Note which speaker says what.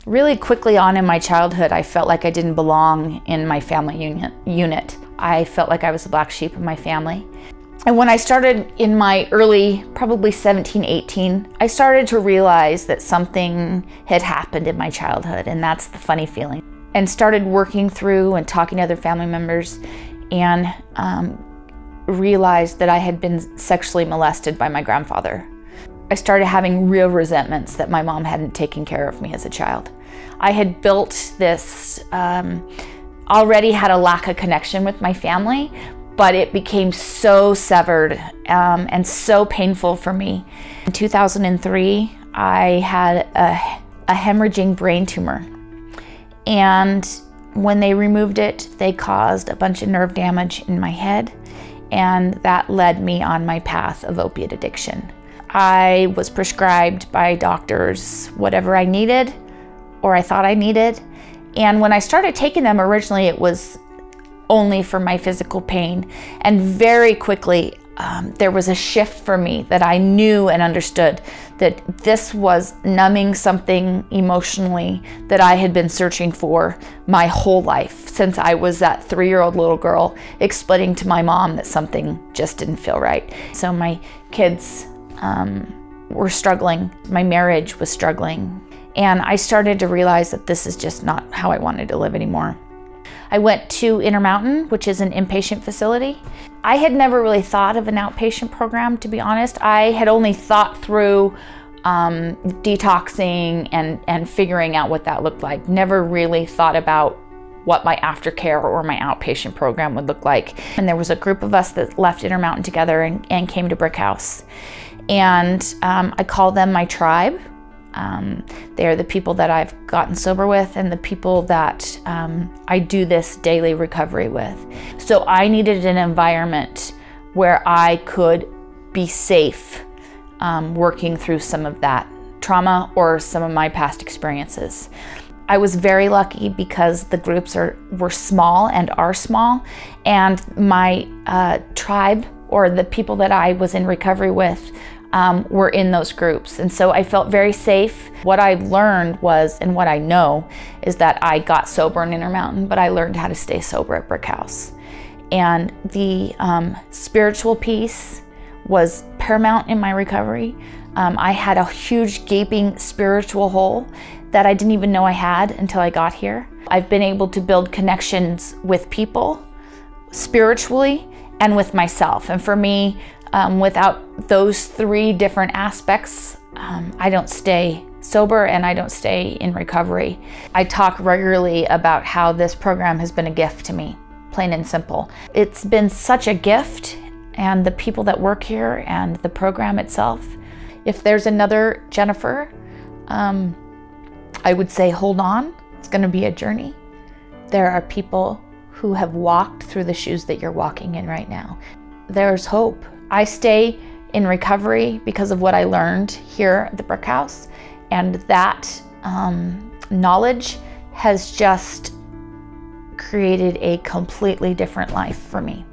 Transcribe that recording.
Speaker 1: Really quickly on in my childhood, I felt like I didn't belong in my family unit. I felt like I was the black sheep of my family. And when I started in my early, probably 17, 18, I started to realize that something had happened in my childhood, and that's the funny feeling. And started working through and talking to other family members, and realized that I had been sexually molested by my grandfather. I started having real resentments that my mom hadn't taken care of me as a child. I had built this, already had a lack of connection with my family, but it became so severed and so painful for me. In 2003, I had a hemorrhaging brain tumor. And when they removed it, they caused a bunch of nerve damage in my head, and that led me on my path of opiate addiction. I was prescribed by doctors whatever I needed or I thought I needed. And when I started taking them, originally it was only for my physical pain. And very quickly, there was a shift for me that I knew and understood that this was numbing something emotionally that I had been searching for my whole life, since I was that 3-year-old little girl explaining to my mom that something just didn't feel right. So my kids were struggling, my marriage was struggling, and I started to realize that this is just not how I wanted to live anymore. I went to Intermountain, which is an inpatient facility. I had never really thought of an outpatient program, to be honest. I had only thought through detoxing and figuring out what that looked like. Never really thought about what my aftercare or my outpatient program would look like. And there was a group of us that left Intermountain together and came to Brick House. And I call them my tribe. They're the people that I've gotten sober with and the people that I do this daily recovery with. So I needed an environment where I could be safe working through some of that trauma or some of my past experiences. I was very lucky because the groups were small and are small, and my tribe, or the people that I was in recovery with, were in those groups. And so I felt very safe. What I learned was, and what I know, is that I got sober in Intermountain, but I learned how to stay sober at Brick House. And the spiritual piece was paramount in my recovery. I had a huge gaping spiritual hole that I didn't even know I had until I got here. I've been able to build connections with people, spiritually, and with myself. And for me, without those 3 different aspects, I don't stay sober and I don't stay in recovery. I talk regularly about how this program has been a gift to me, plain and simple. It's been such a gift, and the people that work here and the program itself. If there's another Jennifer, I would say hold on. It's going to be a journey. There are people who have walked through the shoes that you're walking in right now. There's hope. I stay in recovery because of what I learned here at the Brick House, and that knowledge has just created a completely different life for me.